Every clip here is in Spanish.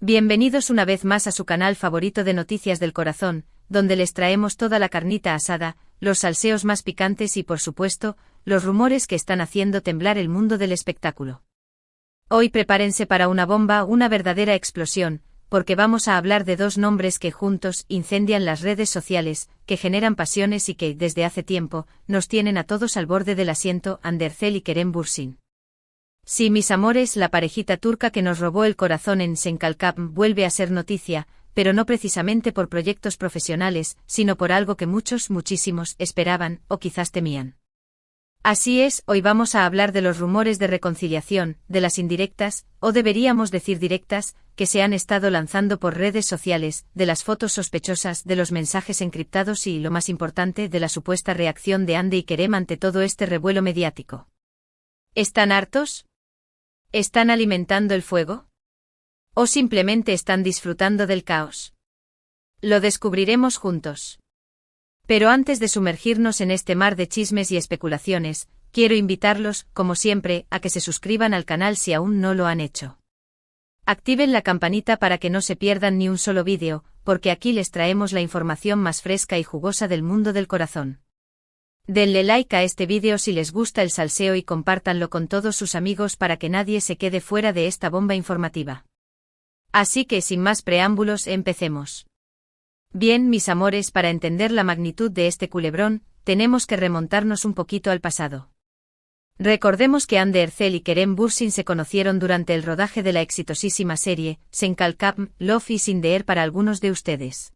Bienvenidos una vez más a su canal favorito de Noticias del Corazón, donde les traemos toda la carnita asada, los salseos más picantes y por supuesto, los rumores que están haciendo temblar el mundo del espectáculo. Hoy prepárense para una bomba, una verdadera explosión, porque vamos a hablar de dos nombres que juntos incendian las redes sociales, que generan pasiones y que, desde hace tiempo, nos tienen a todos al borde del asiento: Andercel y Kerem Bürsin. Sí, mis amores, la parejita turca que nos robó el corazón en Senkalkam vuelve a ser noticia, pero no precisamente por proyectos profesionales, sino por algo que muchos, muchísimos, esperaban, o quizás temían. Así es, hoy vamos a hablar de los rumores de reconciliación, de las indirectas, o deberíamos decir directas, que se han estado lanzando por redes sociales, de las fotos sospechosas, de los mensajes encriptados y, lo más importante, de la supuesta reacción de Ande y Kerem ante todo este revuelo mediático. ¿Están hartos? ¿Están alimentando el fuego? ¿O simplemente están disfrutando del caos? Lo descubriremos juntos. Pero antes de sumergirnos en este mar de chismes y especulaciones, quiero invitarlos, como siempre, a que se suscriban al canal si aún no lo han hecho. Activen la campanita para que no se pierdan ni un solo vídeo, porque aquí les traemos la información más fresca y jugosa del mundo del corazón. Denle like a este vídeo si les gusta el salseo y compártanlo con todos sus amigos para que nadie se quede fuera de esta bomba informativa. Así que sin más preámbulos, empecemos. Bien, mis amores, para entender la magnitud de este culebrón, tenemos que remontarnos un poquito al pasado. Recordemos que Andercel y Kerem Bürsin se conocieron durante el rodaje de la exitosísima serie Senkalkam, Love is in the air para algunos de ustedes.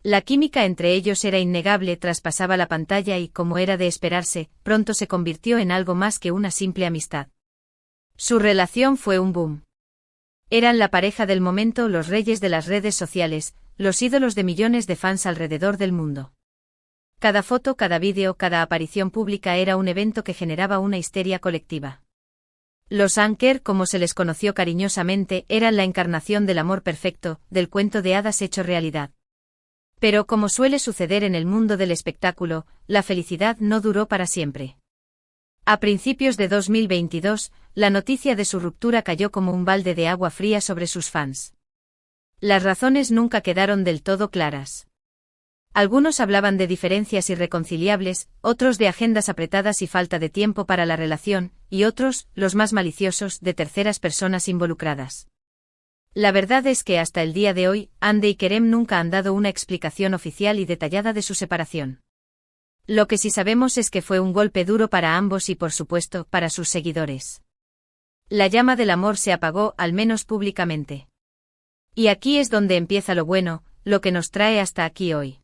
La química entre ellos era innegable, traspasaba la pantalla y, como era de esperarse, pronto se convirtió en algo más que una simple amistad. Su relación fue un boom. Eran la pareja del momento, los reyes de las redes sociales, los ídolos de millones de fans alrededor del mundo. Cada foto, cada vídeo, cada aparición pública era un evento que generaba una histeria colectiva. Los Anker, como se les conoció cariñosamente, eran la encarnación del amor perfecto, del cuento de hadas hecho realidad. Pero como suele suceder en el mundo del espectáculo, la felicidad no duró para siempre. A principios de 2022, la noticia de su ruptura cayó como un balde de agua fría sobre sus fans. Las razones nunca quedaron del todo claras. Algunos hablaban de diferencias irreconciliables, otros de agendas apretadas y falta de tiempo para la relación, y otros, los más maliciosos, de terceras personas involucradas. La verdad es que hasta el día de hoy, Ande y Kerem nunca han dado una explicación oficial y detallada de su separación. Lo que sí sabemos es que fue un golpe duro para ambos y, por supuesto, para sus seguidores. La llama del amor se apagó, al menos públicamente. Y aquí es donde empieza lo bueno, lo que nos trae hasta aquí hoy.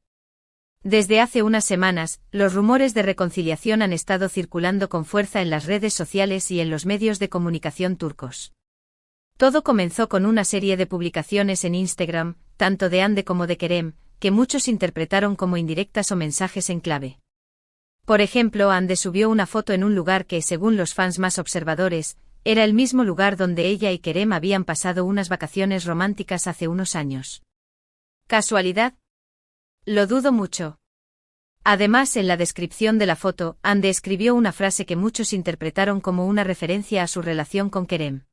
Desde hace unas semanas, los rumores de reconciliación han estado circulando con fuerza en las redes sociales y en los medios de comunicación turcos. Todo comenzó con una serie de publicaciones en Instagram, tanto de Ande como de Kerem, que muchos interpretaron como indirectas o mensajes en clave. Por ejemplo, Ande subió una foto en un lugar que, según los fans más observadores, era el mismo lugar donde ella y Kerem habían pasado unas vacaciones románticas hace unos años. ¿Casualidad? Lo dudo mucho. Además, en la descripción de la foto, Ande escribió una frase que muchos interpretaron como una referencia a su relación con Kerem.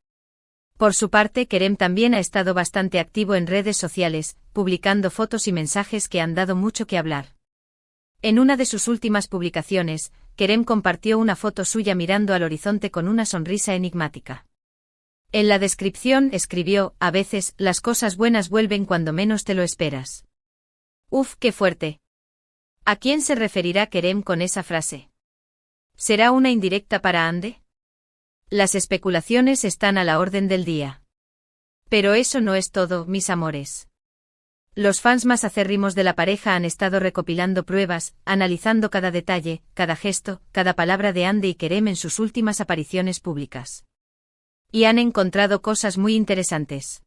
Por su parte, Kerem también ha estado bastante activo en redes sociales, publicando fotos y mensajes que han dado mucho que hablar. En una de sus últimas publicaciones, Kerem compartió una foto suya mirando al horizonte con una sonrisa enigmática. En la descripción escribió: "A veces, las cosas buenas vuelven cuando menos te lo esperas". Uf, qué fuerte. ¿A quién se referirá Kerem con esa frase? ¿Será una indirecta para Ande? Las especulaciones están a la orden del día. Pero eso no es todo, mis amores. Los fans más acérrimos de la pareja han estado recopilando pruebas, analizando cada detalle, cada gesto, cada palabra de Ande y Kerem en sus últimas apariciones públicas. Y han encontrado cosas muy interesantes.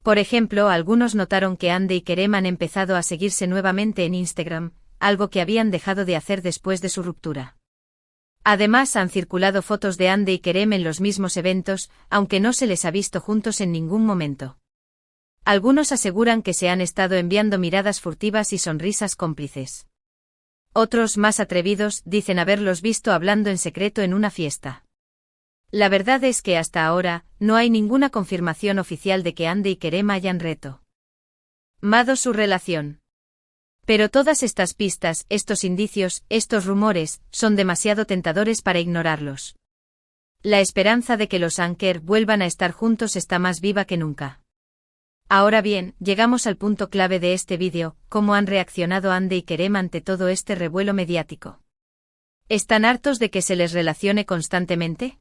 Por ejemplo, algunos notaron que Ande y Kerem han empezado a seguirse nuevamente en Instagram, algo que habían dejado de hacer después de su ruptura. Además, han circulado fotos de Ande y Kerem en los mismos eventos, aunque no se les ha visto juntos en ningún momento. Algunos aseguran que se han estado enviando miradas furtivas y sonrisas cómplices. Otros, más atrevidos, dicen haberlos visto hablando en secreto en una fiesta. La verdad es que hasta ahora, no hay ninguna confirmación oficial de que Andy y Kerem hayan retomado su relación. Pero todas estas pistas, estos indicios, estos rumores, son demasiado tentadores para ignorarlos. La esperanza de que los Anker vuelvan a estar juntos está más viva que nunca. Ahora bien, llegamos al punto clave de este vídeo: ¿cómo han reaccionado Andy y Kerem ante todo este revuelo mediático? ¿Están hartos de que se les relacione constantemente?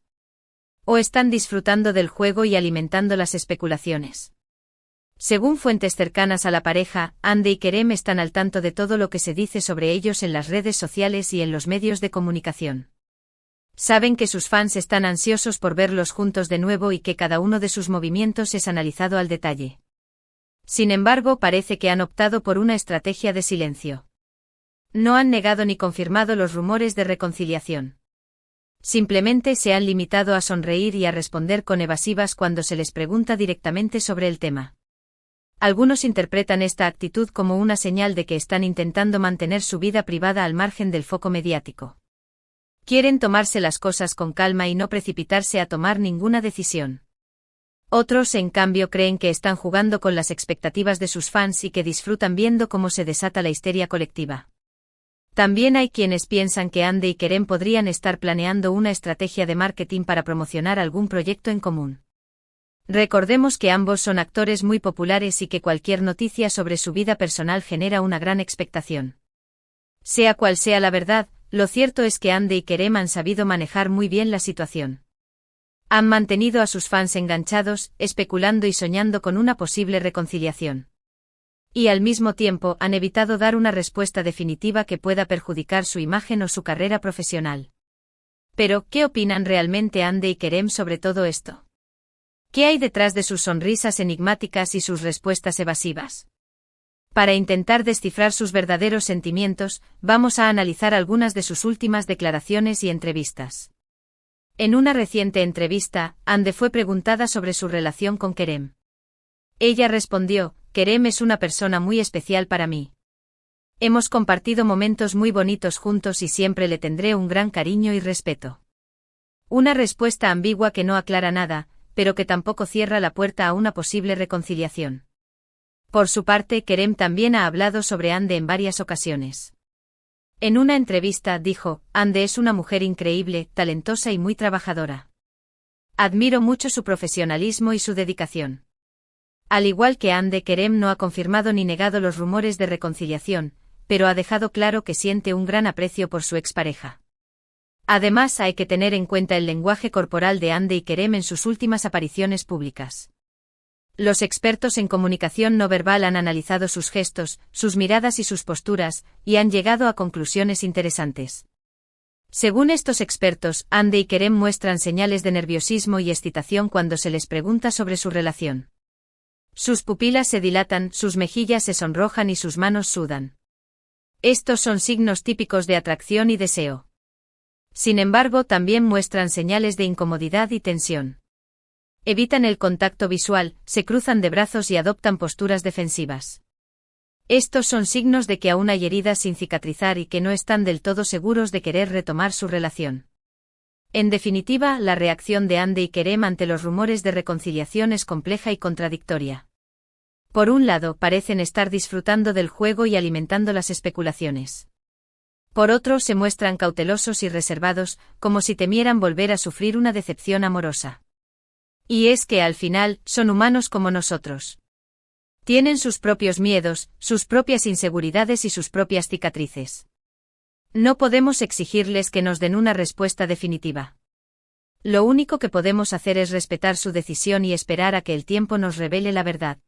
¿O están disfrutando del juego y alimentando las especulaciones? Según fuentes cercanas a la pareja, Andy y Kerem están al tanto de todo lo que se dice sobre ellos en las redes sociales y en los medios de comunicación. Saben que sus fans están ansiosos por verlos juntos de nuevo y que cada uno de sus movimientos es analizado al detalle. Sin embargo, parece que han optado por una estrategia de silencio. No han negado ni confirmado los rumores de reconciliación. Simplemente se han limitado a sonreír y a responder con evasivas cuando se les pregunta directamente sobre el tema. Algunos interpretan esta actitud como una señal de que están intentando mantener su vida privada al margen del foco mediático. Quieren tomarse las cosas con calma y no precipitarse a tomar ninguna decisión. Otros, en cambio, creen que están jugando con las expectativas de sus fans y que disfrutan viendo cómo se desata la histeria colectiva. También hay quienes piensan que Andy y Kerem podrían estar planeando una estrategia de marketing para promocionar algún proyecto en común. Recordemos que ambos son actores muy populares y que cualquier noticia sobre su vida personal genera una gran expectación. Sea cual sea la verdad, lo cierto es que Andy y Kerem han sabido manejar muy bien la situación. Han mantenido a sus fans enganchados, especulando y soñando con una posible reconciliación. Y al mismo tiempo han evitado dar una respuesta definitiva que pueda perjudicar su imagen o su carrera profesional. Pero, ¿qué opinan realmente Andy y Kerem sobre todo esto? ¿Qué hay detrás de sus sonrisas enigmáticas y sus respuestas evasivas? Para intentar descifrar sus verdaderos sentimientos, vamos a analizar algunas de sus últimas declaraciones y entrevistas. En una reciente entrevista, Andy fue preguntada sobre su relación con Kerem. Ella respondió: Kerem es una persona muy especial para mí. Hemos compartido momentos muy bonitos juntos y siempre le tendré un gran cariño y respeto. Una respuesta ambigua que no aclara nada, pero que tampoco cierra la puerta a una posible reconciliación. Por su parte, Kerem también ha hablado sobre Andy en varias ocasiones. En una entrevista dijo: Andy es una mujer increíble, talentosa y muy trabajadora. Admiro mucho su profesionalismo y su dedicación. Al igual que Andy, Kerem no ha confirmado ni negado los rumores de reconciliación, pero ha dejado claro que siente un gran aprecio por su expareja. Además, hay que tener en cuenta el lenguaje corporal de Andy y Kerem en sus últimas apariciones públicas. Los expertos en comunicación no verbal han analizado sus gestos, sus miradas y sus posturas, y han llegado a conclusiones interesantes. Según estos expertos, Andy y Kerem muestran señales de nerviosismo y excitación cuando se les pregunta sobre su relación. Sus pupilas se dilatan, sus mejillas se sonrojan y sus manos sudan. Estos son signos típicos de atracción y deseo. Sin embargo, también muestran señales de incomodidad y tensión. Evitan el contacto visual, se cruzan de brazos y adoptan posturas defensivas. Estos son signos de que aún hay heridas sin cicatrizar y que no están del todo seguros de querer retomar su relación. En definitiva, la reacción de Andy y Kerem ante los rumores de reconciliación es compleja y contradictoria. Por un lado, parecen estar disfrutando del juego y alimentando las especulaciones. Por otro, se muestran cautelosos y reservados, como si temieran volver a sufrir una decepción amorosa. Y es que al final, son humanos como nosotros. Tienen sus propios miedos, sus propias inseguridades y sus propias cicatrices. No podemos exigirles que nos den una respuesta definitiva. Lo único que podemos hacer es respetar su decisión y esperar a que el tiempo nos revele la verdad.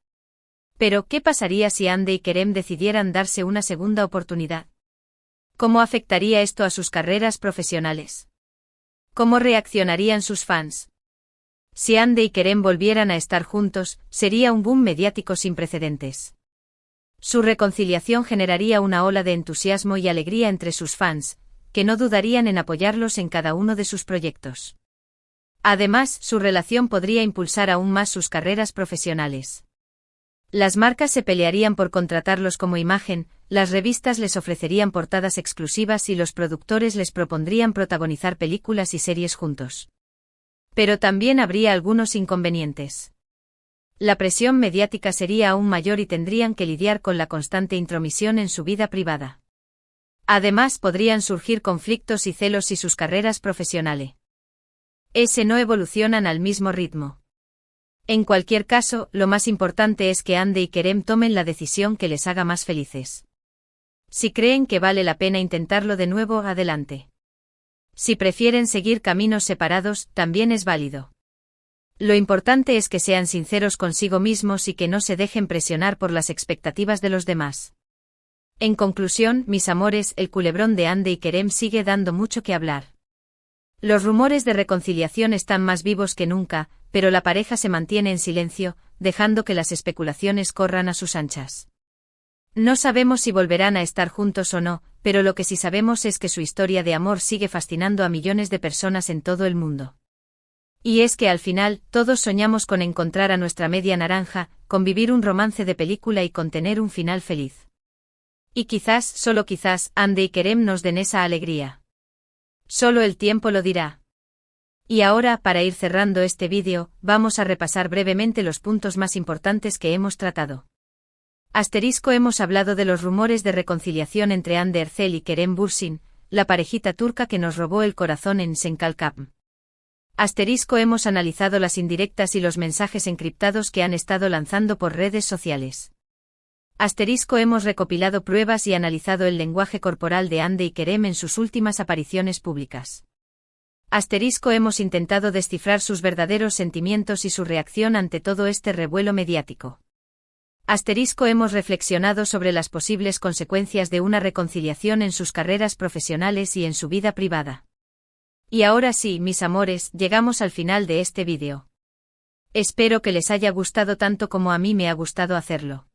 Pero, ¿qué pasaría si Andy y Kerem decidieran darse una segunda oportunidad? ¿Cómo afectaría esto a sus carreras profesionales? ¿Cómo reaccionarían sus fans? Si Andy y Kerem volvieran a estar juntos, sería un boom mediático sin precedentes. Su reconciliación generaría una ola de entusiasmo y alegría entre sus fans, que no dudarían en apoyarlos en cada uno de sus proyectos. Además, su relación podría impulsar aún más sus carreras profesionales. Las marcas se pelearían por contratarlos como imagen, las revistas les ofrecerían portadas exclusivas y los productores les propondrían protagonizar películas y series juntos. Pero también habría algunos inconvenientes. La presión mediática sería aún mayor y tendrían que lidiar con la constante intromisión en su vida privada. Además, podrían surgir conflictos y celos si sus carreras profesionales no evolucionan al mismo ritmo. En cualquier caso, lo más importante es que Hande y Kerem tomen la decisión que les haga más felices. Si creen que vale la pena intentarlo de nuevo, adelante. Si prefieren seguir caminos separados, también es válido. Lo importante es que sean sinceros consigo mismos y que no se dejen presionar por las expectativas de los demás. En conclusión, mis amores, el culebrón de Hande y Kerem sigue dando mucho que hablar. Los rumores de reconciliación están más vivos que nunca, pero la pareja se mantiene en silencio, dejando que las especulaciones corran a sus anchas. No sabemos si volverán a estar juntos o no, pero lo que sí sabemos es que su historia de amor sigue fascinando a millones de personas en todo el mundo. Y es que al final, todos soñamos con encontrar a nuestra media naranja, con vivir un romance de película y con tener un final feliz. Y quizás, solo quizás, Hande y Kerem nos den esa alegría. Solo el tiempo lo dirá. Y ahora, para ir cerrando este vídeo, vamos a repasar brevemente los puntos más importantes que hemos tratado. Hemos hablado de los rumores de reconciliación entre Hande Erçel y Kerem Bürsin, la parejita turca que nos robó el corazón en Senkalkap. Hemos analizado las indirectas y los mensajes encriptados que han estado lanzando por redes sociales. Hemos recopilado pruebas y analizado el lenguaje corporal de Hande y Kerem en sus últimas apariciones públicas. Hemos intentado descifrar sus verdaderos sentimientos y su reacción ante todo este revuelo mediático. Hemos reflexionado sobre las posibles consecuencias de una reconciliación en sus carreras profesionales y en su vida privada. Y ahora sí, mis amores, llegamos al final de este vídeo. Espero que les haya gustado tanto como a mí me ha gustado hacerlo.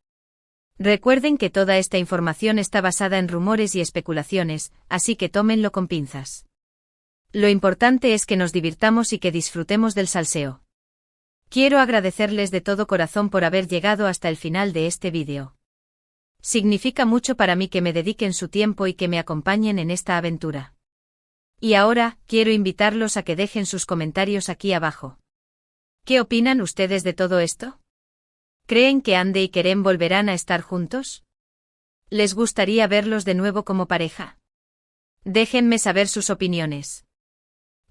Recuerden que toda esta información está basada en rumores y especulaciones, así que tómenlo con pinzas. Lo importante es que nos divirtamos y que disfrutemos del salseo. Quiero agradecerles de todo corazón por haber llegado hasta el final de este vídeo. Significa mucho para mí que me dediquen su tiempo y que me acompañen en esta aventura. Y ahora, quiero invitarlos a que dejen sus comentarios aquí abajo. ¿Qué opinan ustedes de todo esto? ¿Creen que Hande y Kerem volverán a estar juntos? ¿Les gustaría verlos de nuevo como pareja? Déjenme saber sus opiniones.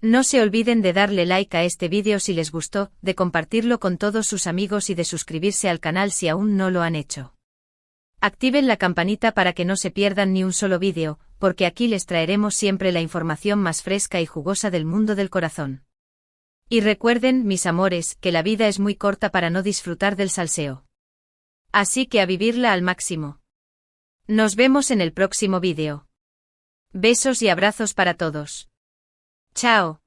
No se olviden de darle like a este vídeo si les gustó, de compartirlo con todos sus amigos y de suscribirse al canal si aún no lo han hecho. Activen la campanita para que no se pierdan ni un solo vídeo, porque aquí les traeremos siempre la información más fresca y jugosa del mundo del corazón. Y recuerden, mis amores, que la vida es muy corta para no disfrutar del salseo. Así que a vivirla al máximo. Nos vemos en el próximo vídeo. Besos y abrazos para todos. Chao.